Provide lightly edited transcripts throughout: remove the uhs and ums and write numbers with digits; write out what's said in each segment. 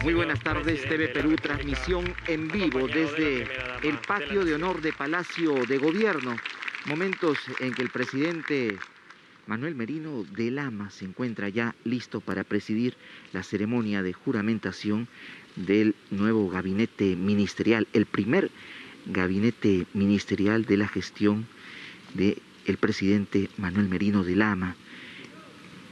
Muy buenas tardes, TV Perú, transmisión en vivo desde el patio de honor de Palacio de Gobierno. Momentos en que el presidente Manuel Merino de Lama se encuentra ya listo para presidir la ceremonia de juramentación del nuevo gabinete ministerial, el primer gabinete ministerial de la gestión del presidente Manuel Merino de Lama,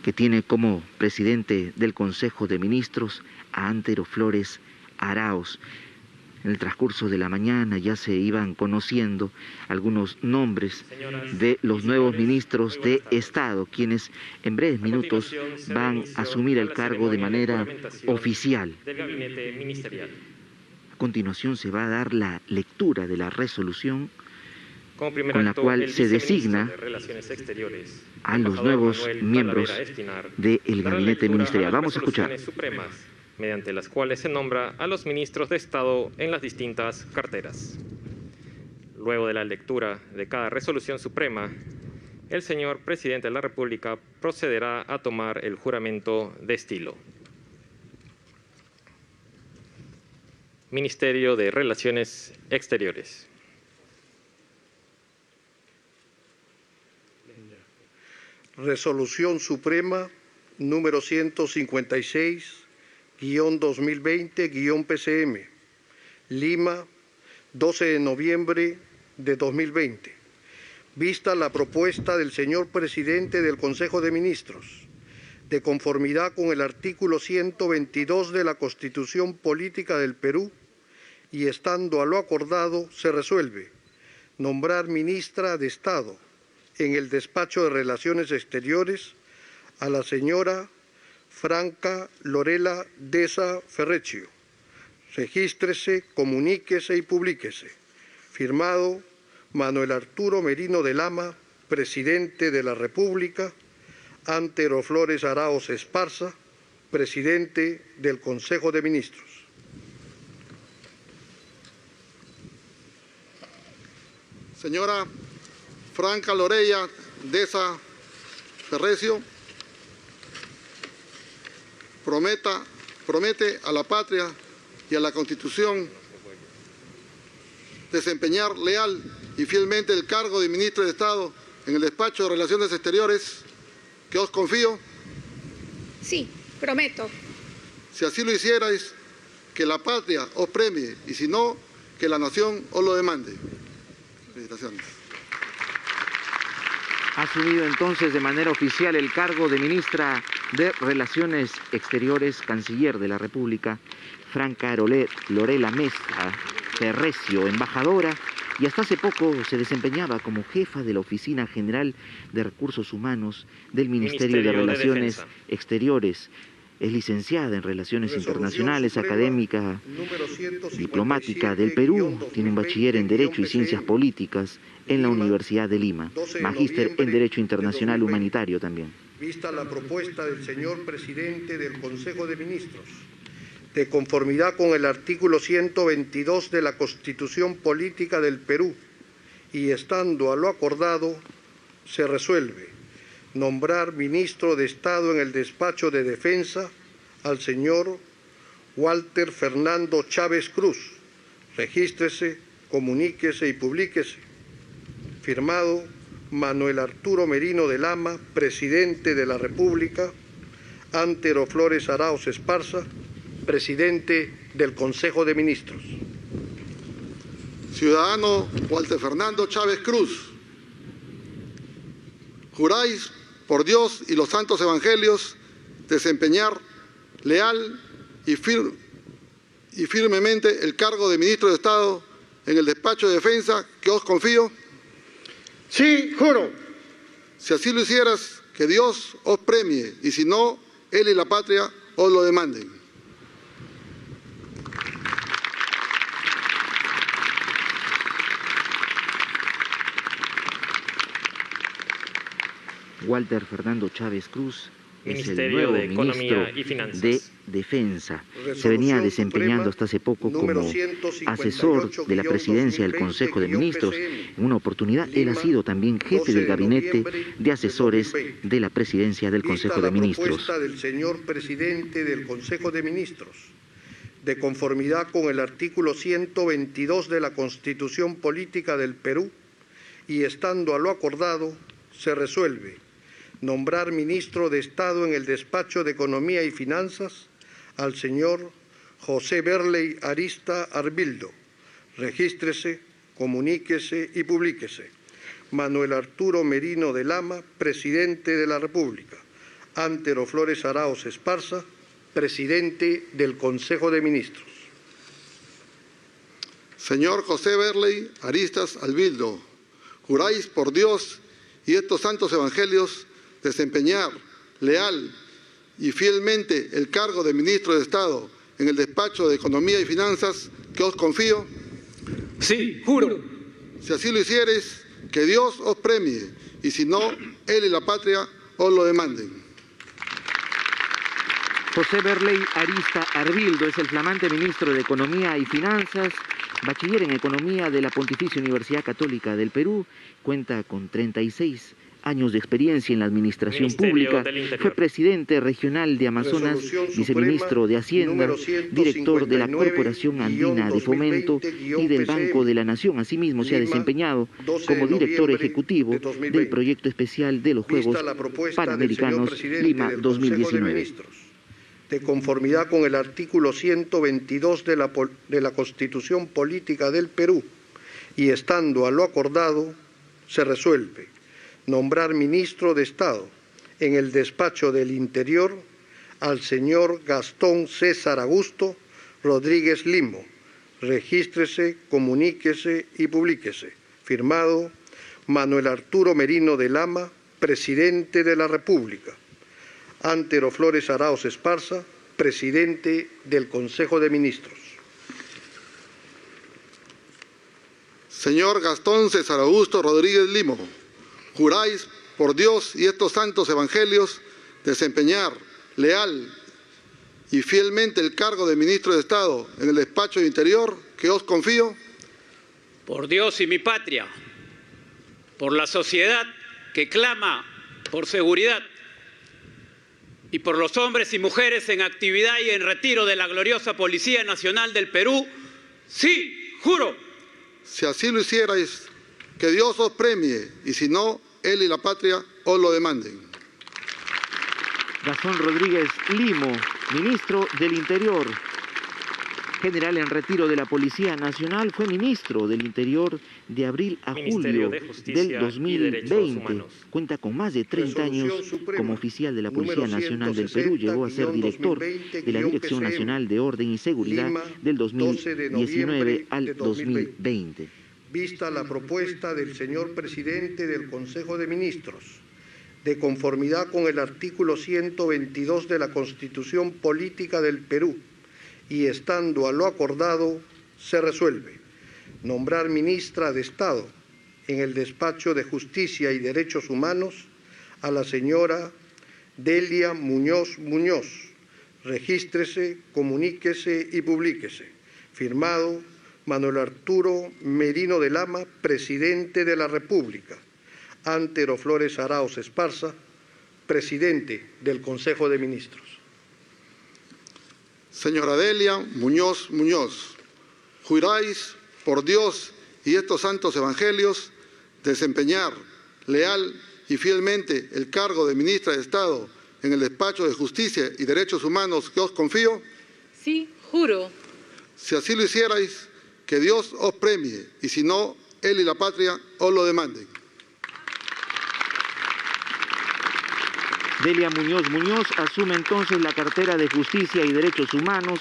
que tiene como presidente del Consejo de Ministros a Antero Flores Arauz. En el transcurso de la mañana ya se iban conociendo algunos nombres de los nuevos ministros de Estado, quienes en breves minutos van a asumir el cargo de manera oficial. A continuación se va a dar la lectura de la resolución con la cual se designa a los nuevos miembros del gabinete ministerial. Vamos a escuchar. Mediante las cuales se nombra a los ministros de Estado en las distintas carteras. Luego de la lectura de cada resolución suprema, el señor presidente de la República procederá a tomar el juramento de estilo. Ministerio de Relaciones Exteriores. Resolución Suprema número 156-2020-PCM, Lima, 12 de noviembre de 2020. Vista la propuesta del señor presidente del Consejo de Ministros, de conformidad con el artículo 122 de la Constitución Política del Perú, y estando a lo acordado, se resuelve nombrar ministra de Estado en el Despacho de Relaciones Exteriores a la señora Franca Lorela Deza Ferreccio. Regístrese, comuníquese y publíquese. Firmado Manuel Arturo Merino de Lama, presidente de la República, Antero Flores Arauz Esparza, presidente del Consejo de Ministros. Señora Franca Lorela Deza Ferreccio, promete a la patria y a la Constitución desempeñar leal y fielmente el cargo de ministro de Estado en el Despacho de Relaciones Exteriores que os confío. Sí, prometo. Si así lo hicierais, que la patria os premie, y si no, que la nación os lo demande. Felicitaciones. Ha asumido entonces de manera oficial el cargo de ministra de Relaciones Exteriores, canciller de la República, Franca Lorela Mesa Ferreccio, embajadora, y hasta hace poco se desempeñaba como jefa de la Oficina General de Recursos Humanos del Ministerio de Relaciones Exteriores. Es licenciada en Relaciones Internacionales, académica diplomática del Perú, tiene un bachiller en Derecho y Ciencias Políticas en la Universidad de Lima, magíster en Derecho Internacional Humanitario también. Vista la propuesta del señor presidente del Consejo de Ministros, de conformidad con el artículo 122 de la Constitución Política del Perú, y estando a lo acordado, se resuelve nombrar ministro de Estado en el Despacho de Defensa al señor Walter Fernando Chávez Cruz. Regístrese, comuníquese y publíquese. Firmado Manuel Arturo Merino de Lama, presidente de la República, Antero Flores Arauz Esparza, presidente del Consejo de Ministros. Ciudadano Walter Fernando Chávez Cruz, juráis por Dios y los santos evangelios desempeñar leal y firmemente el cargo de ministro de Estado en el Despacho de Defensa que os confío. Sí, juro. Si así lo hicieras, que Dios os premie, y si no, Él y la patria os lo demanden. Walter Fernando Chávez Cruz es el Ministerio nuevo de ministro Economía y Finanzas. de Defensa. Se venía desempeñando hasta hace poco como asesor de la presidencia del Consejo de Ministros. En una oportunidad, él ha sido también jefe del gabinete de asesores de la presidencia del Consejo de Ministros. Vista la propuesta del señor presidente del Consejo de Ministros, de conformidad con el artículo 122 de la Constitución Política del Perú y estando a lo acordado, se resuelve nombrar ministro de Estado en el Despacho de Economía y Finanzas al señor José Berley Arista Arbildo. Regístrese, comuníquese y publíquese. Manuel Arturo Merino de Lama, Presidente de la República. Antero Flores Arauz Esparza, Presidente del Consejo de Ministros. Señor José Berley Aristas Albildo, juráis por Dios y estos santos evangelios desempeñar leal y fielmente el cargo de Ministro de Estado en el Despacho de Economía y Finanzas que os confío. Sí, juro. Si así lo hiciereis, que Dios os premie, y si no, Él y la patria os lo demanden. José Berley Arista Arbildo es el flamante ministro de Economía y Finanzas, bachiller en Economía de la Pontificia Universidad Católica del Perú, cuenta con 36 años de experiencia en la administración Ministerio pública, del Interior. fue presidente regional de Amazonas, Resolución viceministro de Hacienda, número 159, director de la Corporación Andina de Fomento y del Banco de la Nación. Asimismo, se ha Lima, desempeñado 12 como de director noviembre ejecutivo de 2020. del proyecto especial de los Juegos Vista la propuesta del señor Panamericanos presidente Lima del Consejo de 2019. Ministros, de conformidad con el artículo 122 de la Constitución Política del Perú y estando a lo acordado, se resuelve nombrar ministro de Estado en el Despacho del Interior al señor Gastón César Augusto Rodríguez Limo. Regístrese, comuníquese y publíquese. Firmado Manuel Arturo Merino de Lama, Presidente de la República. Antero Flores Arauz Esparza, Presidente del Consejo de Ministros. Señor Gastón César Augusto Rodríguez Limo, juráis por Dios y estos santos evangelios desempeñar leal y fielmente el cargo de Ministro de Estado en el Despacho de Interior que os confío. Por Dios y mi patria, por la sociedad que clama por seguridad y por los hombres y mujeres en actividad y en retiro de la gloriosa Policía Nacional del Perú, sí, juro. Si así lo hicierais, que Dios os premie, y si no, Él y la patria os lo demanden. Gastón Rodríguez Limo, ministro del Interior. General en retiro de la Policía Nacional, fue ministro del Interior de abril a Ministerio julio de Justicia del y Derechos 2020. Humanos. Cuenta con más de 30 años Resolución Suprema, como oficial de la Policía número Nacional del Perú. Llegó a ser director de la Dirección -2020-PCM, Nacional de Orden y Seguridad Lima, del 12 de 2019 noviembre al de 2020. 2020. Vista la propuesta del señor Presidente del Consejo de Ministros, de conformidad con el artículo 122 de la Constitución Política del Perú, y estando a lo acordado, se resuelve nombrar ministra de Estado en el Despacho de Justicia y Derechos Humanos a la señora Delia Muñoz Muñoz. Regístrese, comuníquese y publíquese. Firmado Manuel Arturo Merino de Lama, Presidente de la República. Antero Flores Arauz Esparza, Presidente del Consejo de Ministros. Señora Delia Muñoz Muñoz, juráis por Dios y estos santos evangelios desempeñar leal y fielmente el cargo de Ministra de Estado en el Despacho de Justicia y Derechos Humanos que os confío. Sí, juro. Si así lo hicierais, que Dios os premie, y si no, Él y la patria os lo demanden. Delia Muñoz Muñoz asume entonces la cartera de Justicia y Derechos Humanos,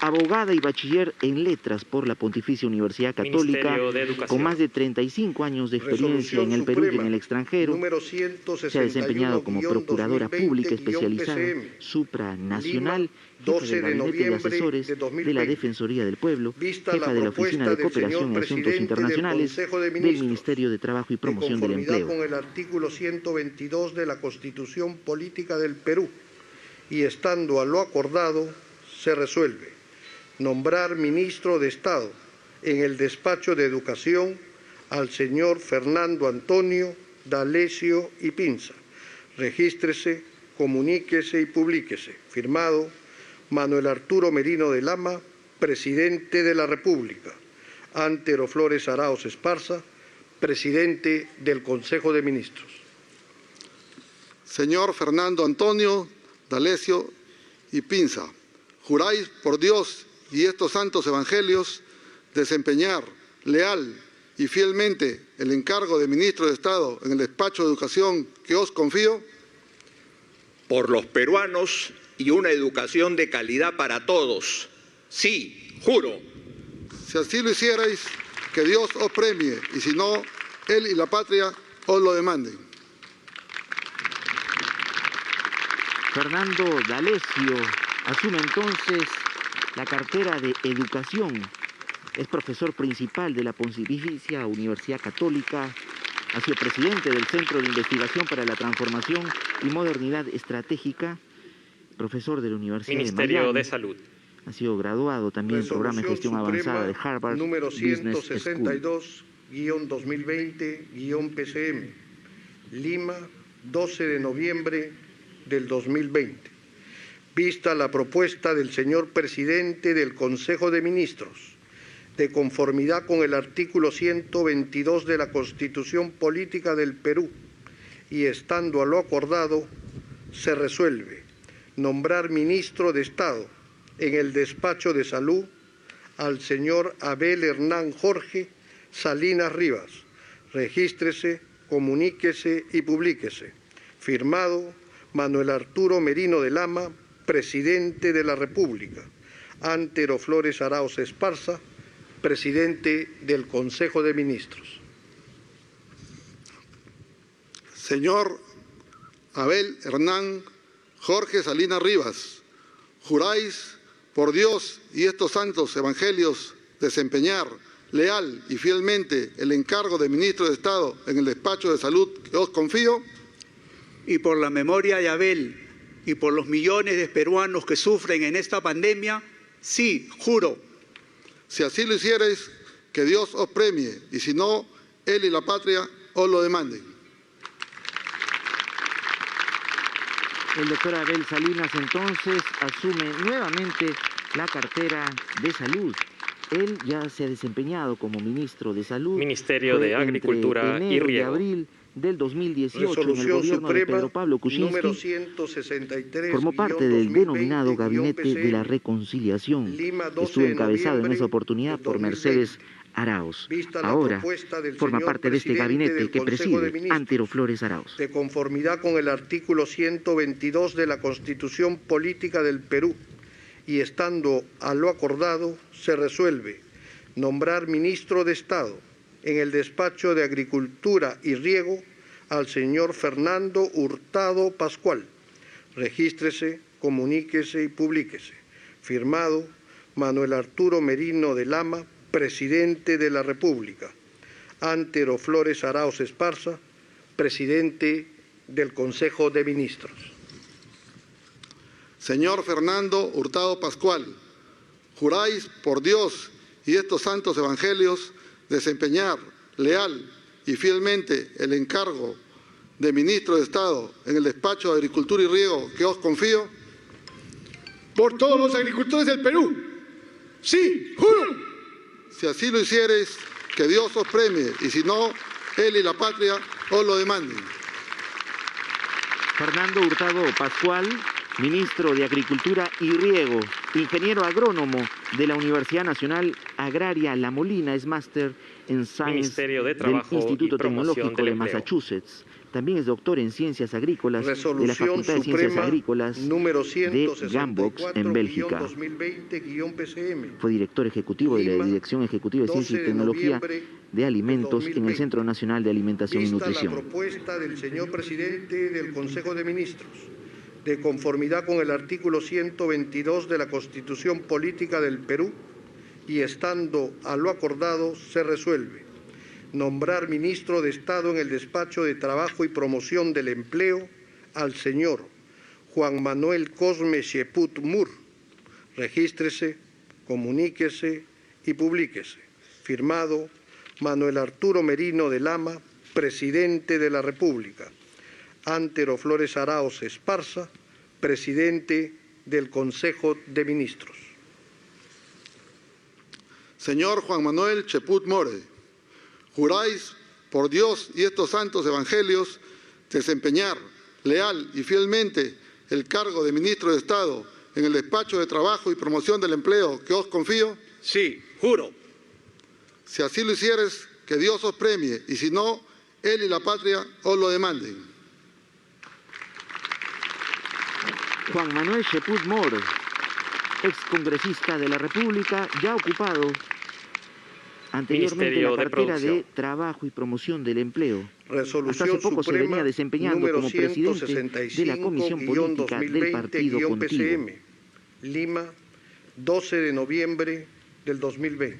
abogada y bachiller en letras por la Pontificia Universidad Católica, Ministerio de Educación. con más de 35 años de experiencia en el Perú y en el extranjero. Número Se ha desempeñado como procuradora pública especializada supranacional, jefa del Gabinete de Asesores de la Defensoría del Pueblo, jefa de la Oficina de Cooperación y Asuntos Internacionales del Ministerio de Trabajo y Promoción del Empleo. con el artículo 122 de la Constitución Política del Perú y estando a lo acordado, se resuelve nombrar ministro de Estado en el Despacho de Educación al señor Fernando Antonio D'Alessio y Pinza. Regístrese, comuníquese y publíquese. Firmado Manuel Arturo Merino de Lama, presidente de la República. Antero Flores Arauz Esparza, presidente del Consejo de Ministros. Señor Fernando Antonio D'Alessio y Pinza, juráis por Dios y estos santos evangelios desempeñar leal y fielmente el encargo de ministro de Estado en el despacho de educación que os confío. Por los peruanos y una educación de calidad para todos. Sí, juro. Si así lo hicierais, que Dios os premie, y si no, Él y la patria os lo demanden. Fernando D'Alessio asume entonces la cartera de Educación. Es profesor principal de la Pontificia Universidad Católica. Ha sido presidente del Centro de Investigación para la Transformación y Modernidad Estratégica, profesor de la Universidad Ministerio de Miami. de Salud. Ha sido graduado también en programa de gestión avanzada de Harvard número Business School. 162-2020-PCM, Lima, 12 de noviembre del 2020. Vista la propuesta del señor presidente del Consejo de Ministros, de conformidad con el artículo 122 de la Constitución Política del Perú, y estando a lo acordado, se resuelve nombrar ministro de Estado en el despacho de salud al señor Abel Hernán Jorge Salinas Rivas. Regístrese, comuníquese y publíquese. Firmado Manuel Arturo Merino de Lama, presidente de la República. Antero Flores Arauz Esparza, presidente del Consejo de Ministros. Señor Abel Hernán Jorge Salinas Rivas, juráis por Dios y estos santos evangelios desempeñar leal y fielmente el encargo de ministro de Estado en el despacho de salud que os confío. Y por la memoria de Abel y por los millones de peruanos que sufren en esta pandemia, sí, juro. Si así lo hicierais, que Dios os premie, y si no, Él y la patria os lo demanden. El doctor Abel Salinas entonces asume nuevamente la cartera de Salud. Él ya se ha desempeñado como ministro de Salud. Ministerio de Agricultura entre y enero Riego. y abril del 2018 en el Resolución gobierno de Suprema Pedro Pablo número Kuczynski. 163, Formó parte del denominado Gabinete de la Reconciliación. Lima, 12 Estuvo de encabezado en noviembre esa oportunidad del por 2020. Mercedes Arauz. Vista la Ahora propuesta del forma señor parte de este presidente gabinete del que Consejo de preside Ministros, Antero Flores Arauz. de conformidad con el artículo 122 de la Constitución Política del Perú, y estando a lo acordado, se resuelve nombrar ministro de Estado en el despacho de Agricultura y Riego al señor Fernando Hurtado Pascual. Regístrese, comuníquese y publíquese. Firmado Manuel Arturo Merino de Lama, presidente de la República. Antero Flores Arauz Esparza, presidente del Consejo de Ministros. Señor Fernando Hurtado Pascual, juráis por Dios y estos santos evangelios desempeñar leal y fielmente el encargo de ministro de Estado en el despacho de Agricultura y Riego que os confío. Por todos los agricultores del Perú. Sí, juro. Si así lo hiciereis, que Dios os premie, y si no, Él y la patria os lo demanden. Fernando Hurtado Pascual, ministro de Agricultura y Riego, ingeniero agrónomo de la Universidad Nacional Agraria La Molina, es máster en Science Ministerio de del Trabajo Instituto y Promoción Tecnológico del de Empleo. Massachusetts. También es doctor en Ciencias Agrícolas de la Resolución Facultad de Ciencias Suprema Agrícolas número de Gambox en Bélgica. 164-2020-PCM. Fue director ejecutivo de la Lima, Dirección Ejecutiva de Ciencia y 12 de Tecnología noviembre de Alimentos en el 2020. Centro Nacional de Alimentación y Vista la Nutrición. propuesta del señor presidente del Consejo de Ministros, de conformidad con el artículo 122 de la Constitución Política del Perú, y estando a lo acordado, se resuelve nombrar ministro de Estado en el despacho de Trabajo y Promoción del Empleo al señor Juan Manuel Cosme Cheput Mur. Regístrese, comuníquese y publíquese. Firmado Manuel Arturo Merino de Lama, presidente de la República. Antero Flores Arauz Esparza, presidente del Consejo de Ministros. Señor Juan Manuel Cheput More, juráis por Dios y estos santos evangelios desempeñar leal y fielmente el cargo de ministro de Estado en el despacho de Trabajo y Promoción del Empleo que os confío. Sí, juro. Si así lo hicieres, que Dios os premie, y si no, él y la patria os lo demanden. Juan Manuel Cheput More, excongresista de la República, ya ocupado anteriormente la cartera de Trabajo y Promoción del Empleo. Hasta hace poco se venía desempeñando como presidente de la Comisión Política del Partido Contigo. Lima, 12 de noviembre del 2020.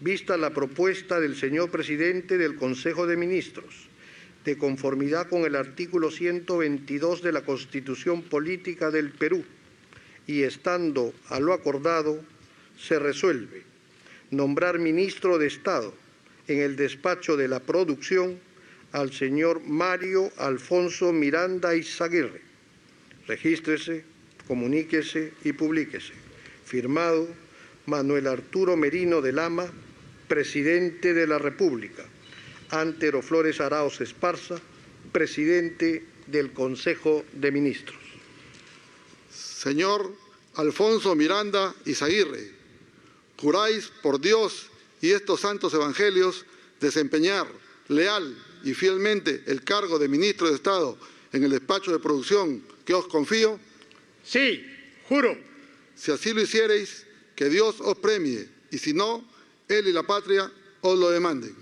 Vista la propuesta del señor presidente del Consejo de Ministros, de conformidad con el artículo 122 de la Constitución Política del Perú, y estando a lo acordado, se resuelve nombrar ministro de Estado en el despacho de la producción al señor Mario Alfonso Miranda Izaguirre. Regístrese, comuníquese y publíquese. Firmado Manuel Arturo Merino de Lama, presidente de la República. Antero Flores Arauz Esparza, presidente del Consejo de Ministros. Señor Alfonso Miranda Izaguirre, juráis por Dios y estos santos evangelios desempeñar leal y fielmente el cargo de ministro de Estado en el despacho de producción que os confío. Sí, juro. Si así lo hiciereis, que Dios os premie, y si no, él y la patria os lo demanden.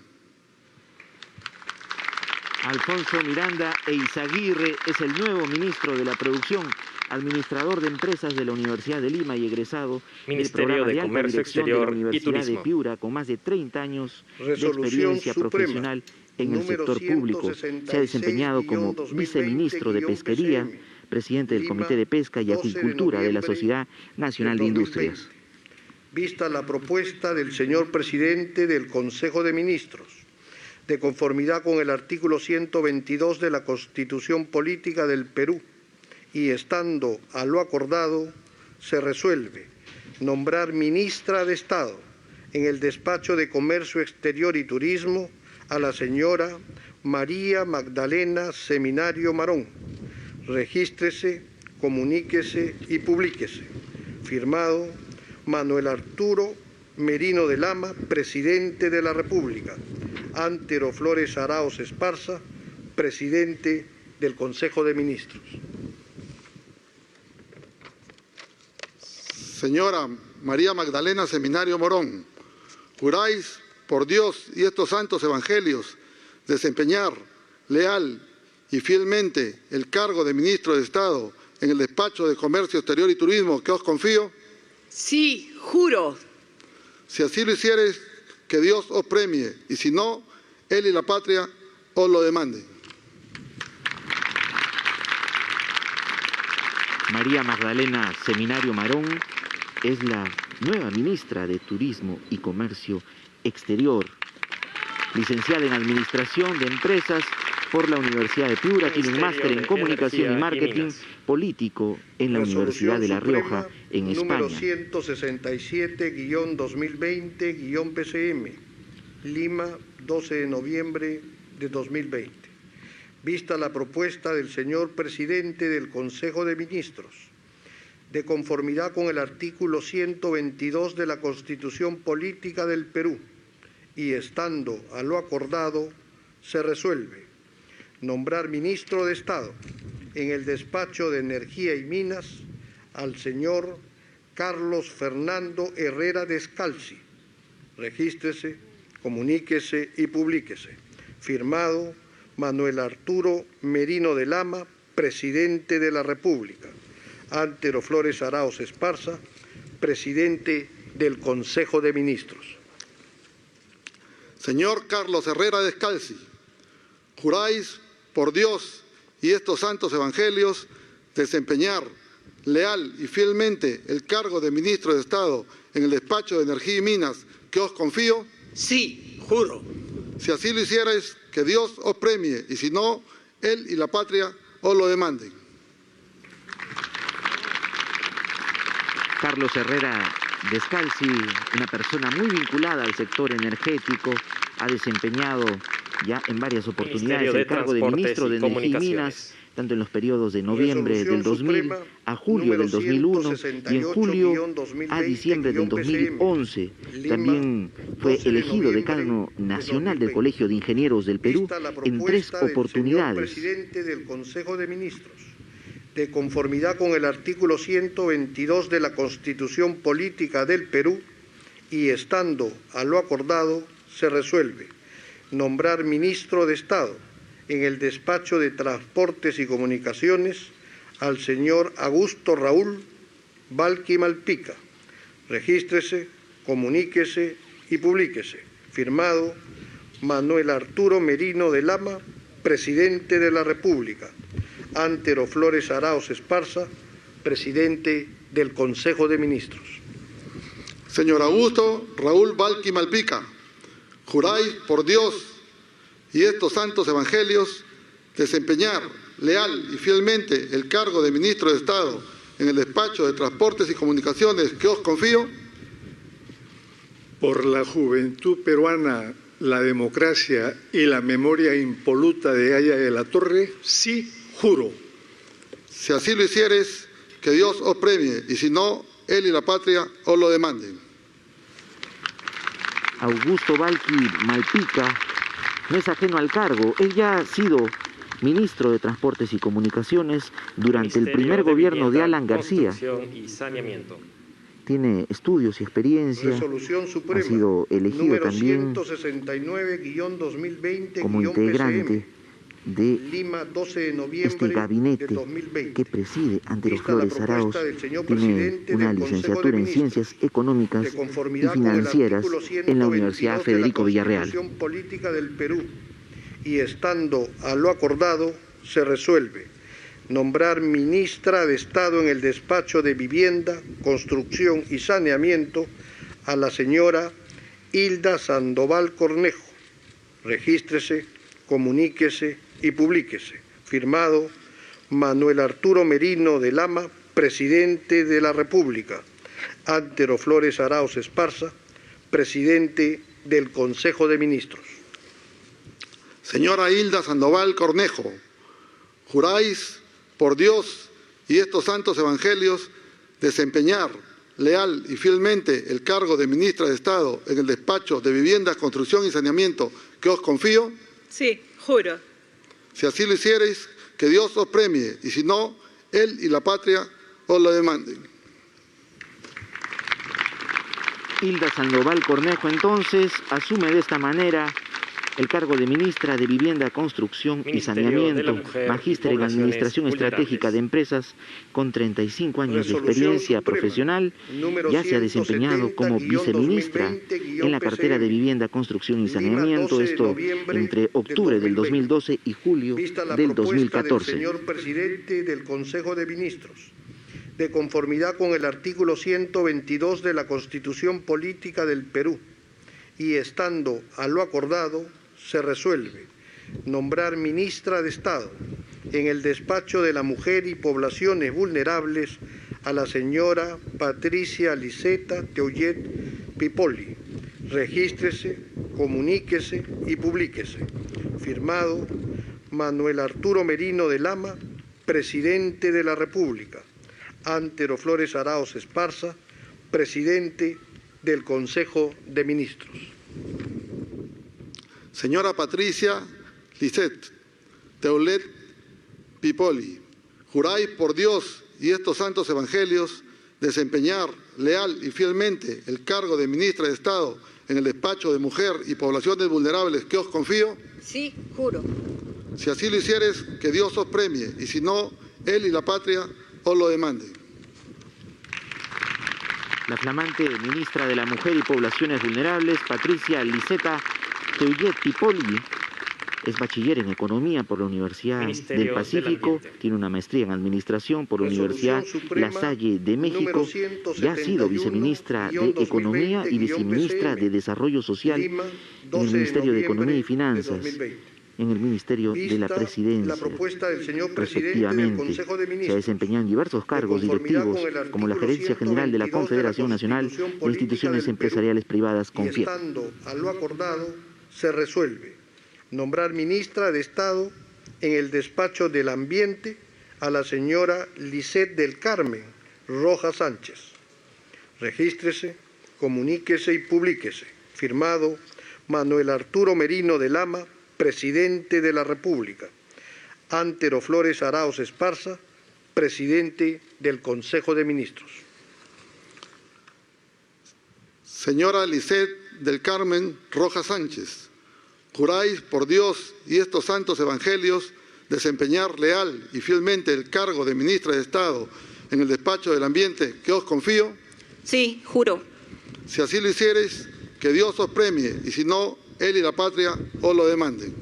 Alfonso Miranda Izaguirre es el nuevo ministro de la Producción, administrador de empresas de la Universidad de Lima y egresado del programa de alta dirección de la Universidad de Piura, con más de 30 años de experiencia profesional en el sector público. Se ha desempeñado como viceministro de Pesquería, presidente del Comité de Pesca y Acuicultura de la Sociedad Nacional de Industrias. Vista la propuesta del señor presidente del Consejo de Ministros, de conformidad con el artículo 122 de la Constitución Política del Perú, y estando a lo acordado, se resuelve nombrar ministra de Estado en el despacho de Comercio Exterior y Turismo a la señora María Magdalena Seminario Marón. Regístrese, comuníquese y publíquese. Firmado Manuel Arturo Merino de Lama, presidente de la República. Antero Flores Arauz Esparza, presidente del Consejo de Ministros. Señora María Magdalena Seminario Morón, juráis por Dios y estos santos evangelios desempeñar leal y fielmente el cargo de ministro de Estado en el despacho de Comercio Exterior y Turismo que os confío. Sí, juro. Si así lo hiciereis, que Dios os premie, y si no, él y la patria os lo demanden. María Magdalena Seminario Marón es la nueva ministra de Turismo y Comercio Exterior, licenciada en Administración de Empresas por la Universidad de Piura, tiene un máster en Comunicación y Marketing Político en la Universidad de La Rioja, en España. Número 167-2020-PCM, Lima, 12 de noviembre de 2020. Vista la propuesta del señor presidente del Consejo de Ministros, de conformidad con el artículo 122 de la Constitución Política del Perú, y estando a lo acordado, se resuelve nombrar ministro de Estado en el despacho de Energía y Minas al señor Carlos Fernando Herrera Descalzi. Regístrese, comuníquese y publíquese. Firmado Manuel Arturo Merino de Lama, presidente de la República. Antero Flores Arauz Esparza, presidente del Consejo de Ministros. Señor Carlos Herrera Descalzi, juráis por Dios y estos santos evangelios desempeñar leal y fielmente el cargo de ministro de Estado en el despacho de Energía y Minas que os confío. Sí, juro. Si así lo hicierais, que Dios os premie, y si no, él y la patria os lo demanden. Carlos Herrera Descalzi, una persona muy vinculada al sector energético, ha desempeñado ya en varias oportunidades el cargo de ministro de Energía y Minas, tanto en los periodos de noviembre del 2000 a julio del 2001 y en julio a diciembre del 2011. También fue elegido decano nacional del Colegio de Ingenieros del Perú en 3 oportunidades. Presidente del Consejo de Ministros, de conformidad con el artículo 122 de la Constitución Política del Perú y estando a lo acordado, se resuelve nombrar ministro de Estado en el despacho de Transportes y Comunicaciones al señor Augusto Raúl Valqui Malpica. Regístrese, comuníquese y publíquese. Firmado Manuel Arturo Merino de Lama, Presidente de la República. Antero Flores Arauz Esparza, Presidente del Consejo de Ministros. Señor Augusto Raúl Valqui Malpica, juráis por Dios y estos santos evangelios desempeñar leal y fielmente el cargo de ministro de Estado en el despacho de Transportes y Comunicaciones que os confío. Por la juventud peruana, la democracia y la memoria impoluta de Haya de la Torre, sí, juro. Si así lo hicieres, que Dios os premie, y si no, él y la patria os lo demanden. Augusto Valqui Malpica no es ajeno al cargo. Él ya ha sido ministro de Transportes y Comunicaciones durante el primer gobierno de Alan García. Y saneamiento. Tiene estudios y experiencia. Resolución Suprema, ha sido elegido también 169-2020 como integrante de Lima, 12 de noviembre este gabinete del 2020. que preside Antero Vista la Flores Arauz. propuesta del señor Tiene presidente una del Consejo licenciatura de en Ministros, Ciencias Económicas de y conformidad con el Financieras artículo en la Universidad 122 de la Federico Villarreal. Constitución Política del Perú, y estando a lo acordado, se resuelve nombrar ministra de Estado en el despacho de Vivienda, Construcción y Saneamiento a la señora Hilda Sandoval Cornejo. Regístrese, comuníquese y publíquese. Firmado Manuel Arturo Merino de Lama, Presidente de la República. Antero Flores Arauz Esparza, Presidente del Consejo de Ministros. Señora Hilda Sandoval Cornejo, juráis por Dios y estos santos evangelios desempeñar leal y fielmente el cargo de ministra de Estado en el despacho de Vivienda, Construcción y Saneamiento que os confío. Sí, juro. Si así lo hiciereis, que Dios os premie, y si no, él y la patria os lo demanden. Hilda Sandoval Cornejo entonces asume de esta manera el cargo de ministra de Vivienda, Construcción y Saneamiento, magíster en Administración Estratégica de Empresas, con 35 años de experiencia profesional. Ya se ha desempeñado como viceministra en la cartera de Vivienda, Construcción y Saneamiento, esto entre octubre del 2012 y julio del 2014. Señor Presidente del Consejo de Ministros, de conformidad con el artículo 122 de la Constitución Política del Perú, y estando a lo acordado, se resuelve nombrar ministra de Estado en el despacho de la Mujer y Poblaciones Vulnerables a la señora Patricia Liseta Teullet Pipoli. Regístrese, comuníquese y publíquese. Firmado Manuel Arturo Merino de Lama, Presidente de la República. Antero Flores Arauz Esparza, Presidente del Consejo de Ministros. Señora Patricia Lisset Teullet Pipoli, juráis por Dios y estos santos evangelios desempeñar leal y fielmente el cargo de ministra de Estado en el despacho de Mujer y Poblaciones Vulnerables que os confío. Sí, juro. Si así lo hicieres, que Dios os premie, y si no, él y la patria os lo demanden. La flamante ministra de la Mujer y Poblaciones Vulnerables, Patricia Liseta Teullet Pipoli, es bachiller en Economía por la Universidad del Pacífico, tiene una maestría en Administración por la Universidad La Salle de México, ya ha sido viceministra de Economía y viceministra de Desarrollo Social en el Ministerio de Economía y Finanzas. en el Ministerio de la Presidencia. La propuesta del señor presidente del Consejo de Ministros. Se ha desempeñado en diversos cargos directivos, como la Gerencia General de la Confederación Nacional de Instituciones Empresariales Privadas, CONFIEP. Estando a lo acordado, se resuelve nombrar ministra de Estado en el despacho del Ambiente a la señora Lisset del Carmen Rojas Sánchez. Regístrese, comuníquese y publíquese. Firmado Manuel Arturo Merino de Lama, Presidente de la República. Antero Flores Arauz Esparza, Presidente del Consejo de Ministros. Señora Lisset del Carmen Rojas Sánchez, juráis por Dios y estos santos evangelios desempeñar leal y fielmente el cargo de ministra de Estado en el despacho del Ambiente que os confío. Sí, juro. Si así lo hiciereis, que Dios os premie, y si no, él y la patria os lo demanden.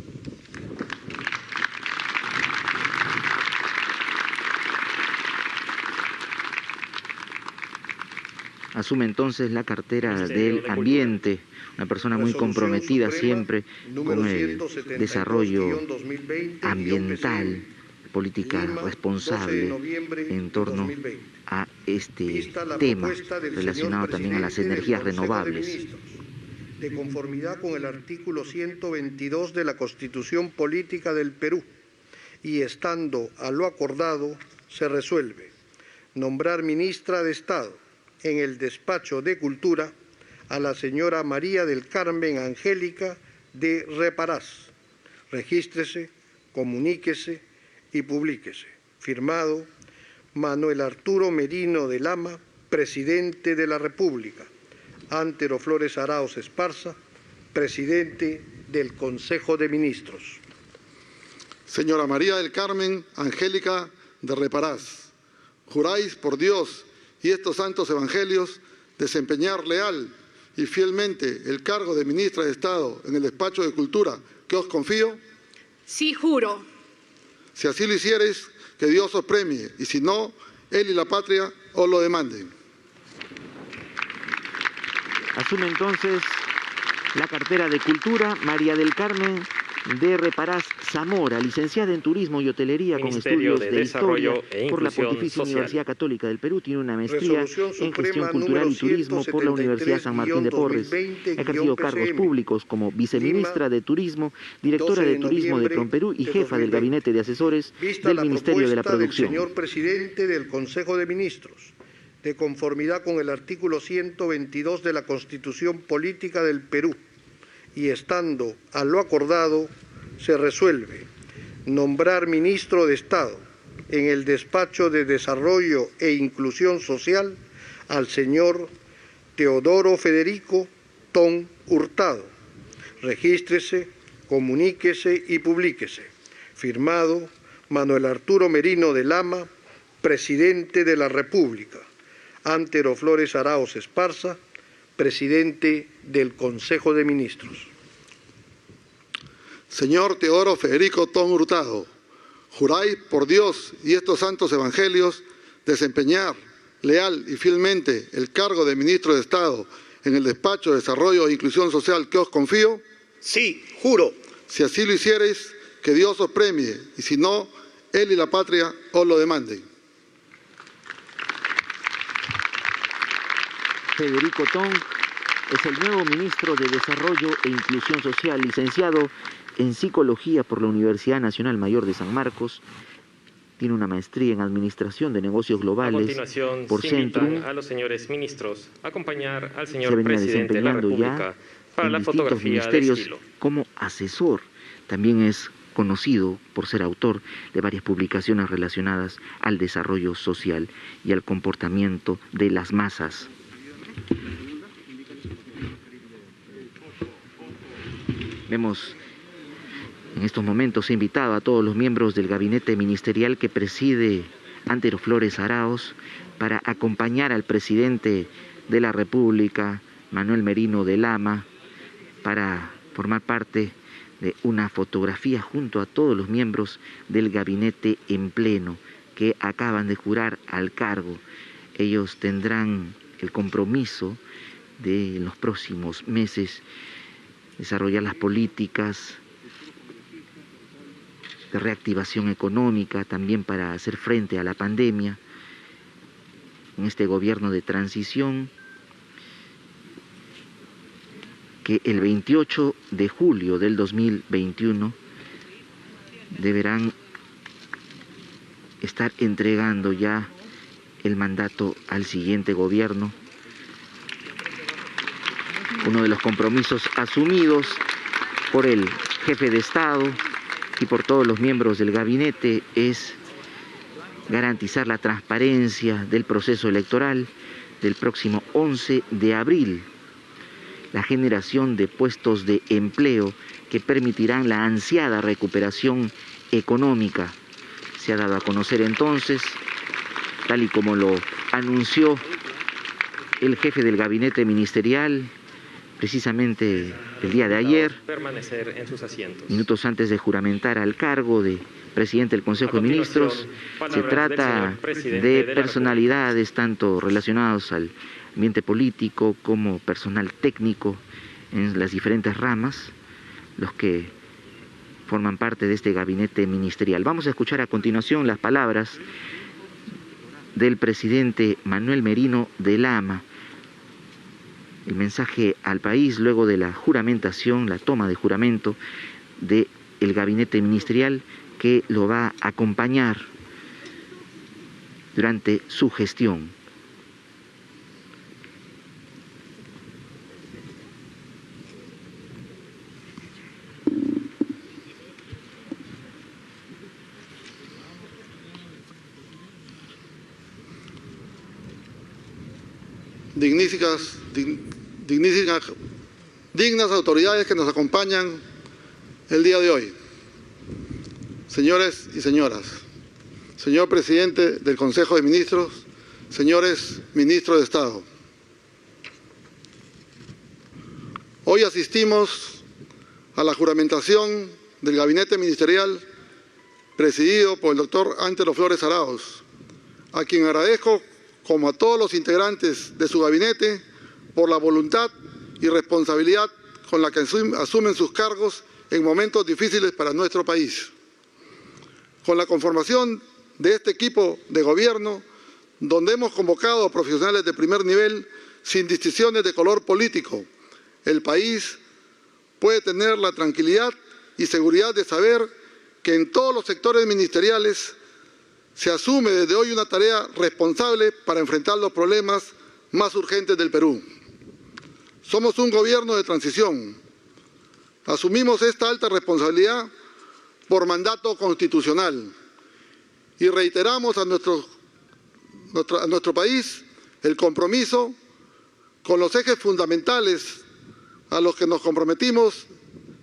Asume entonces la cartera del Ambiente, una persona muy comprometida siempre con el desarrollo ambiental, política responsable en torno a este tema relacionado también a las energías renovables. De conformidad con el artículo 122 de la Constitución Política del Perú y estando a lo acordado, se resuelve nombrar ministra de Estado en el despacho de Cultura a la señora María del Carmen Angélica de Reparás. Regístrese, comuníquese y publíquese. Firmado Manuel Arturo Merino de Lama, Presidente de la República. Antero Flores Arauz Esparza, Presidente del Consejo de Ministros. Señora María del Carmen Angélica de Reparás, juráis por Dios y estos santos evangelios desempeñar leal y fielmente el cargo de ministra de Estado en el despacho de Cultura que os confío. Sí, juro. Si así lo hiciereis, que Dios os premie, y si no, él y la patria os lo demanden. Asume entonces la cartera de Cultura María del Carmen de Reparás Zamora, licenciada en Turismo y Hotelería con estudios de Historia por la Pontificia Universidad Católica del Perú. Tiene una maestría en Gestión Cultural y Turismo por la Universidad San Martín de Porres. Ha ejercido cargos públicos como viceministra de Turismo, directora de Turismo de Promperú y jefa del Gabinete de Asesores del Ministerio de la Producción. Señor Presidente del Consejo de Ministros, de conformidad con el artículo 122 de la Constitución Política del Perú, y estando a lo acordado, se resuelve nombrar ministro de Estado en el despacho de Desarrollo e Inclusión Social al señor Teodoro Federico Ton Hurtado. Regístrese, comuníquese y publíquese. Firmado Manuel Arturo Merino de Lama, Presidente de la República. Antero Flores Arauz Esparza, Presidente del Consejo de Ministros. Señor Teodoro Federico Ton Hurtado, juráis por Dios y estos santos evangelios desempeñar leal y fielmente el cargo de ministro de Estado en el despacho de Desarrollo e Inclusión Social que os confío. Sí, juro. Si así lo hiciereis, que Dios os premie, y si no, él y la patria os lo demanden. Federico Ton es el nuevo ministro de Desarrollo e Inclusión Social, licenciado en Psicología por la Universidad Nacional Mayor de San Marcos. Tiene una maestría en Administración de Negocios Globales por Centrum. A los señores ministros acompañar al señor Presidente de la República para la fotografía de estilo. Como asesor, también es conocido por ser autor de varias publicaciones relacionadas al desarrollo social y al comportamiento de las masas. Vemos en estos momentos he invitado a todos los miembros del gabinete ministerial que preside Antero Flores Arauz para acompañar al presidente de la República, Manuel Merino de Lama, para formar parte de una fotografía junto a todos los miembros del gabinete en pleno que acaban de jurar al cargo. Ellos tendrán el compromiso de en los próximos meses desarrollar las políticas de reactivación económica, también para hacer frente a la pandemia, en este gobierno de transición, que el 28 de julio del 2021 deberán estar entregando ya el mandato al siguiente gobierno. Uno de los compromisos asumidos por el jefe de Estado y por todos los miembros del gabinete es garantizar la transparencia del proceso electoral del próximo 11 de abril, la generación de puestos de empleo que permitirán la ansiada recuperación económica. Se ha dado a conocer entonces, tal y como lo anunció el jefe del gabinete ministerial, precisamente el día de ayer, permanecer en sus asientos. Minutos antes de juramentar al cargo de presidente del Consejo de Ministros. Se trata de personalidades tanto relacionadas al ambiente político como personal técnico en las diferentes ramas, los que forman parte de este gabinete ministerial. Vamos a escuchar a continuación las palabras del presidente Manuel Merino de Lama, el mensaje al país luego de la juramentación, la toma de juramento del gabinete ministerial que lo va a acompañar durante su gestión. Dignas autoridades que nos acompañan el día de hoy, señores y señoras, señor presidente del Consejo de Ministros, señores ministros de Estado. Hoy asistimos a la juramentación del gabinete ministerial presidido por el doctor Antero Flores Arauz, a quien agradezco, como a todos los integrantes de su gabinete, por la voluntad y responsabilidad con la que asumen sus cargos en momentos difíciles para nuestro país. Con la conformación de este equipo de gobierno, donde hemos convocado a profesionales de primer nivel sin distinciones de color político, el país puede tener la tranquilidad y seguridad de saber que en todos los sectores ministeriales se asume desde hoy una tarea responsable para enfrentar los problemas más urgentes del Perú. Somos un gobierno de transición. Asumimos esta alta responsabilidad por mandato constitucional y reiteramos a nuestro país el compromiso con los ejes fundamentales a los que nos comprometimos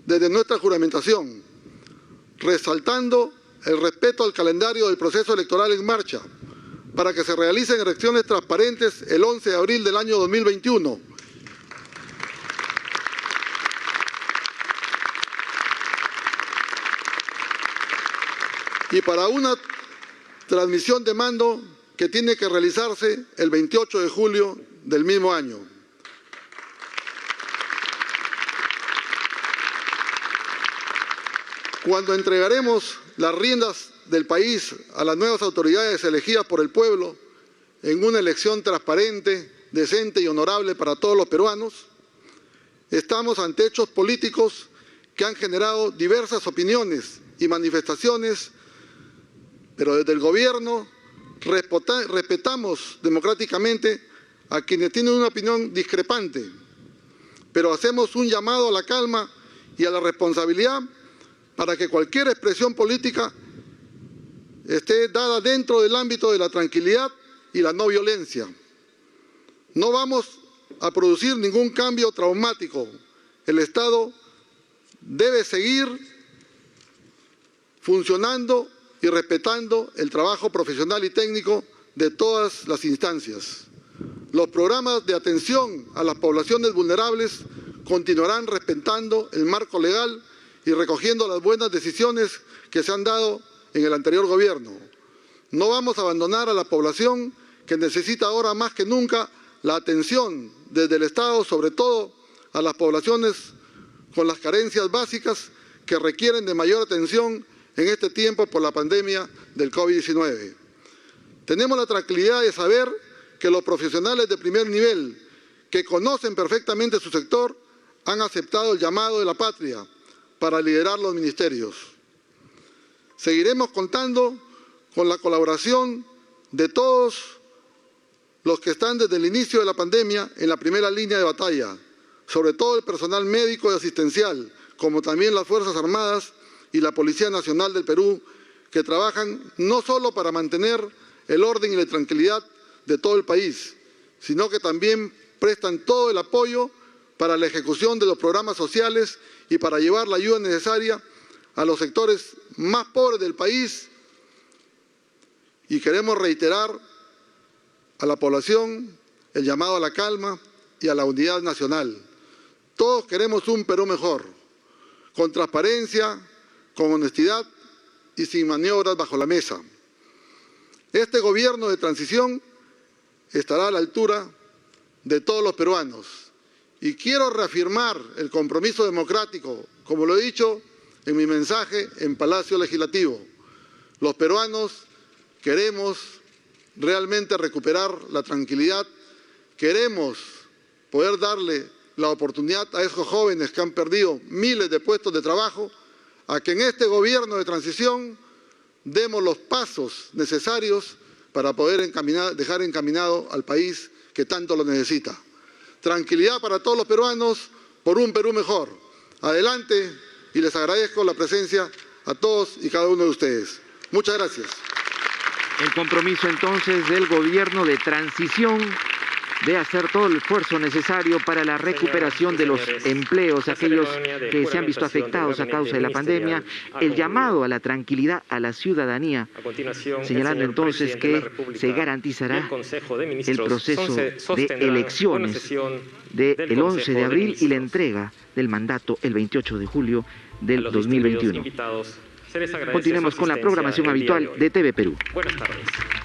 desde nuestra juramentación, resaltando el respeto al calendario del proceso electoral en marcha para que se realicen elecciones transparentes el 11 de abril del año 2021. Y para una transmisión de mando que tiene que realizarse el 28 de julio del mismo año. Cuando entregaremos las riendas del país a las nuevas autoridades elegidas por el pueblo en una elección transparente, decente y honorable para todos los peruanos, estamos ante hechos políticos que han generado diversas opiniones y manifestaciones, pero desde el gobierno respetamos democráticamente a quienes tienen una opinión discrepante, pero hacemos un llamado a la calma y a la responsabilidad para que cualquier expresión política esté dada dentro del ámbito de la tranquilidad y la no violencia. No vamos a producir ningún cambio traumático. El Estado debe seguir funcionando y respetando el trabajo profesional y técnico de todas las instancias. Los programas de atención a las poblaciones vulnerables continuarán respetando el marco legal y recogiendo las buenas decisiones que se han dado en el anterior gobierno. No vamos a abandonar a la población que necesita ahora más que nunca la atención desde el Estado, sobre todo a las poblaciones con las carencias básicas que requieren de mayor atención en este tiempo por la pandemia del COVID-19. Tenemos la tranquilidad de saber que los profesionales de primer nivel, que conocen perfectamente su sector, han aceptado el llamado de la patria para liderar los ministerios. Seguiremos contando con la colaboración de todos los que están desde el inicio de la pandemia en la primera línea de batalla, sobre todo el personal médico y asistencial, como también las Fuerzas Armadas y la Policía Nacional del Perú, que trabajan no solo para mantener el orden y la tranquilidad de todo el país, sino que también prestan todo el apoyo para la ejecución de los programas sociales y para llevar la ayuda necesaria a los sectores más pobres del país. Y queremos reiterar a la población el llamado a la calma y a la unidad nacional. Todos queremos un Perú mejor, con transparencia, con honestidad y sin maniobras bajo la mesa. Este gobierno de transición estará a la altura de todos los peruanos. Y quiero reafirmar el compromiso democrático, como lo he dicho en mi mensaje en Palacio Legislativo. Los peruanos queremos realmente recuperar la tranquilidad, queremos poder darle la oportunidad a esos jóvenes que han perdido miles de puestos de trabajo, a que en este gobierno de transición demos los pasos necesarios para poder dejar encaminado al país que tanto lo necesita. Tranquilidad para todos los peruanos por un Perú mejor. Adelante, y les agradezco la presencia a todos y cada uno de ustedes. Muchas gracias. El compromiso entonces del gobierno de transición de hacer todo el esfuerzo necesario para la recuperación de los empleos, aquellos que se han visto afectados a causa de la pandemia, el llamado a la tranquilidad a la ciudadanía, señalando entonces que se garantizará el proceso de elecciones del 11 de abril y la entrega del mandato el 28 de julio del 2021. Continuemos con la programación habitual de TV Perú. Buenas tardes.